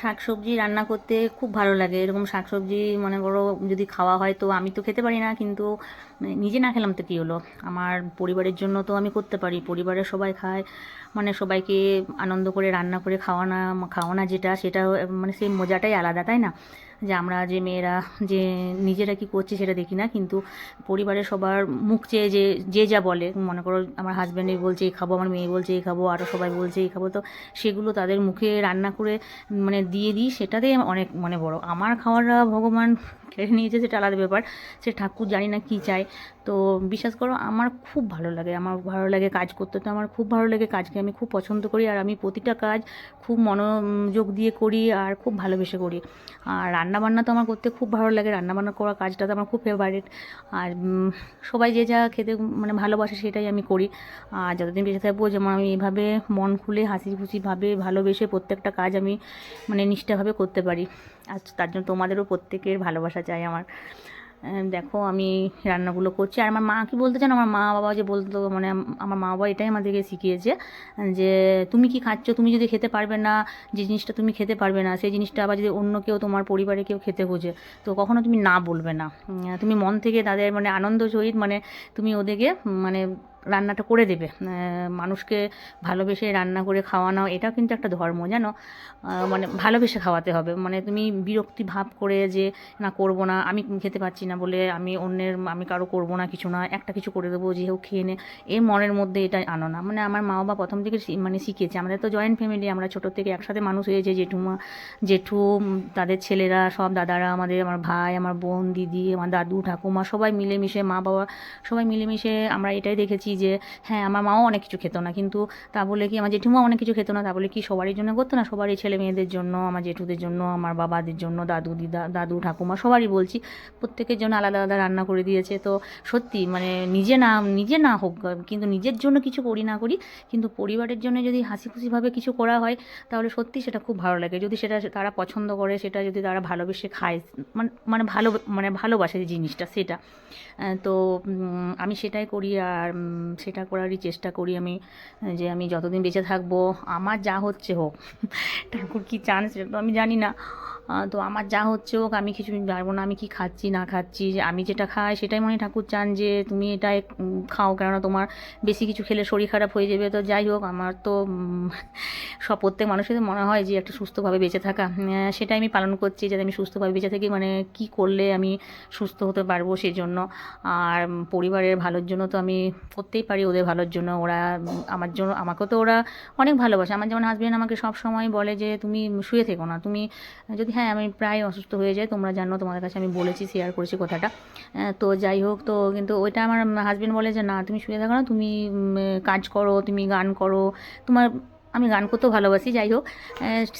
শাকসবজি রান্না করতে খুব ভালো লাগে। এরকম শাকসবজি মনে করো যদি খাওয়া হয়, তো আমি তো খেতে পারি না, কিন্তু নিজে না খেলাম তো কী হলো, আমার পরিবারের জন্য তো আমি করতে পারি। পরিবারের সবাই খায়, মানে সবাইকে আনন্দ করে রান্না করে খাওয়ানো খাওয়ানো যেটা, সেটা মানে সেই মজাটাই আলাদা, তাই না? যে আমরা যে মেয়েরা যে নিজেরা কি করছি সেটা দেখি না, কিন্তু পরিবারের সবার মুখ চেয়ে যে যে যা বলে, মনে করো আমার হাজব্যান্ডই বলছে এই খাবো, আমার মেয়ে বলছে এই খাবো, আরও সবাই বলছে এই খাবো, তো সেগুলো তাদের মুখে রান্না করে মানে দিয়ে দিই, সেটাতেই অনেক মানে বড়। আমার খাওয়াটা ভগবান কেড়ে নিয়েছে সেটা আলাদা ব্যাপার, সে ঠাকুর জানি না কী চায়। তো বিশ্বাস করো আমার খুব ভালো লাগে, আমার ভালো লাগে কাজ করতে, তো আমার খুব ভালো লাগে, কাজকে আমি খুব পছন্দ করি, আর আমি প্রতিটা কাজ খুব মনোযোগ দিয়ে করি আর খুব ভালোবেসে করি। আর রান্নাবান্না তো আমার করতে খুব ভালো লাগে, রান্নাবান্না করা কাজটা তো আমার খুব ফেভারিট। আর সবাই যে যা খেতে মানে ভালোবাসে সেটাই আমি করি। আর যতদিন বেঁচে থাকবো যেমন আমি এভাবে মন খুলে হাসি খুশিভাবে ভালোবেসে প্রত্যেকটা কাজ আমি মানে নিষ্ঠাভাবে করতে পারি। আর তার জন্য তোমাদেরও প্রত্যেকের ভালোবাসা চাই আমার। দেখো আমি রান্নাগুলো করছি, আর আমার মা কি বলতে চান, আমার মা বাবা যে বলতো, মানে আমার মা বাবা এটাই আমাদেরকে শিখিয়েছে যে তুমি কি খাচ্ছ, তুমি যদি খেতে পারবে না, যে জিনিসটা তুমি খেতে পারবে না সেই জিনিসটা আবার যদি অন্য কেউ তোমার পরিবারে কেউ খেতে খোঁজে, তো কখনো তুমি না বলবে না। তুমি মন থেকে তাদের মানে আনন্দ সহিত মানে তুমি ওদেরকে মানে রান্নাটা করে দেবে। মানুষকে ভালোবেসে রান্না করে খাওয়ানো এটাও কিন্তু একটা ধর্ম, জানো? মানে ভালোবেসে খাওয়াতে হবে, মানে তুমি বিরক্তি ভাব করে যে না করবো না, আমি খেতে পাচ্ছি না বলে আমি অন্যের আমি কারো করবো না, কিছু না, একটা কিছু করে দেবো যে হোক খেয়ে নে, এই মনের মধ্যে এটা আনো না। মানে আমার মা বাবা প্রথম থেকে মানে শিখিয়েছে, আমাদের তো জয়েন্ট ফ্যামিলি, আমরা ছোটো থেকে একসাথে মানুষ হয়েছে, জেঠুমা জেঠু তাদের ছেলেরা সব, দাদারা আমাদের, আমার ভাই, আমার বোন, দিদি, আমার দাদু ঠাকুমা, সবাই মিলেমিশে, মা বাবা সবাই মিলেমিশে আমরা এটাই দেখেছি যে হ্যাঁ আমার মাও অনেক কিছু খেত না, কিন্তু তা বলে কি আমার জেঠুমাও অনেক কিছু খেত না, তা বলে কি সবারই জন্য করতো না, সবারই ছেলে মেয়েদের জন্য, আমার জেঠুদের জন্য, আমার বাবাদের জন্য, দাদু দিদা দাদু ঠাকুমা সবারই বলছি, প্রত্যেকের জন্য আলাদা আলাদা রান্না করে দিয়েছে। তো সত্যি মানে নিজে না হোক, কিন্তু নিজের জন্য কিছু করি না করি, কিন্তু পরিবারের জন্য যদি হাসি খুশিভাবে কিছু করা হয় তাহলে সত্যি সেটা খুব ভালো লাগে, যদি সেটা তারা পছন্দ করে, সেটা যদি তারা ভালোবেসে খায়, মানে ভালো মানে ভালোবাসে যে জিনিসটা সেটা। তো আমি সেটাই করি, আর সেটা করারই চেষ্টা করি আমি, যে আমি যতদিন বেঁচে থাকবো আমার যা হচ্ছে হোক, ঠাকুর কী চান সেটা তো আমি জানি না। তো আমার যা হচ্ছে হোক, আমি কিছু জানবো না আমি কি খাচ্ছি না খাচ্ছি, যে আমি যেটা খাই সেটাই মনে হয় ঠাকুর চান যে তুমি এটাই খাও, কেননা তোমার বেশি কিছু খেলে শরীর খারাপ হয়ে যাবে। তো যাই হোক, আমার তো সব প্রত্যেক মানুষের মনে হয় যে একটা সুস্থভাবে বেঁচে থাকা, সেটাই আমি পালন করছি, যাতে আমি সুস্থভাবে বেঁচে থাকি, মানে কি করলে আমি সুস্থ হতে পারবো সেই জন্য। আর পরিবারের ভালোর জন্য তো আমি করতেই পারি, ওদের ভালোর জন্য, ওরা আমার জন্য, আমাকেও তো ওরা অনেক ভালোবাসে। আমার যেমন হাজব্যান্ড আমাকে সব সময় বলে যে তুমি শুয়ে থেকো না, তুমি যদি, হ্যাঁ আমি প্রায় অসুস্থ হয়ে যাই, তোমরা জানো, তোমাদের কাছে আমি বলেছি, শেয়ার করেছি কথাটা। তো যাই হোক, তো কিন্তু ওইটা আমার হাজব্যান্ড বলে যে না তুমি শুয়ে থাকো না, তুমি কাজ করো, তুমি গান করো, তোমার, আমি গান করতেও ভালোবাসি, যাই হোক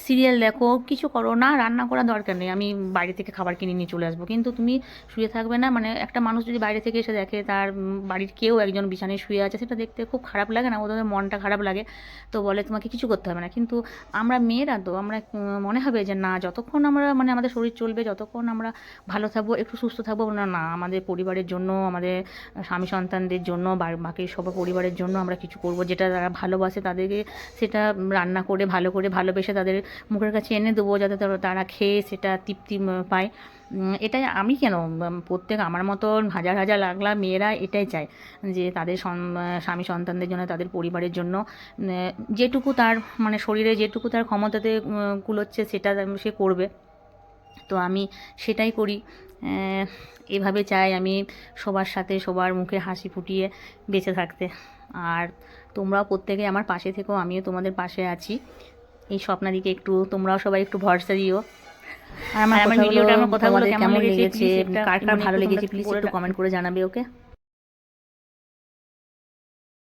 সিরিয়াল দেখো, কিছু করো না, রান্না করার দরকার নেই, আমি বাইরে থেকে খাবার কিনে নিয়ে চলে আসবো, কিন্তু তুমি শুয়ে থাকবে না। মানে একটা মানুষ যদি বাইরে থেকে এসে দেখে তার বাড়ির কেউ একজন বিছানায় শুয়ে আছে, সেটা দেখতে খুব খারাপ লাগে না, ওদের মনটা খারাপ লাগে। তো বলে তোমাকে কিছু করতে হবে না, কিন্তু আমরা মেয়েরা তো আমরা মনে হবে যে না, যতক্ষণ আমরা মানে আমাদের শরীর চলবে, যতক্ষণ আমরা ভালো থাকবো, একটু সুস্থ থাকবো, না না আমাদের পরিবারের জন্য, আমাদের স্বামী সন্তানদের জন্য, বাকি সব পরিবারের জন্য আমরা কিছু করব, যেটা তারা ভালোবাসে তাদেরকে সেটা রান্না করে ভালো করে ভালোবেসে তাদের মুখের কাছে এনে দেবো, যাতে তারা খেয়ে সেটা তৃপ্তি পায়। এটাই আমি কেন, প্রত্যেক আমার মতন হাজার হাজার লাখ লাখ মেয়েরা এটাই চায়, যে তাদের স্বামী সন্তানদের জন্য, তাদের পরিবারের জন্য যেটুকু তার মানে শরীরে যেটুকু তার ক্ষমতাতে কুলোচ্ছে সেটা সে করবে। তো আমি সেটাই করি, এভাবে চাই আমি সবার সাথে সবার মুখে হাসি ফুটিয়ে বেঁচে থাকতে। আর তোমরাও প্রত্যেকে আমার পাশে থেকো, আমিও তোমাদের পাশে আছি। এই স্বপ্নাদিকে একটু তোমরাও সবাই একটু ভরসা দিও। আর আমার ভিডিওটা, আমার কথাগুলো কেমন লেগেছে, কার কার ভালো লেগেছে প্লিজ একটু কমেন্ট করে জানাবে, ওকে।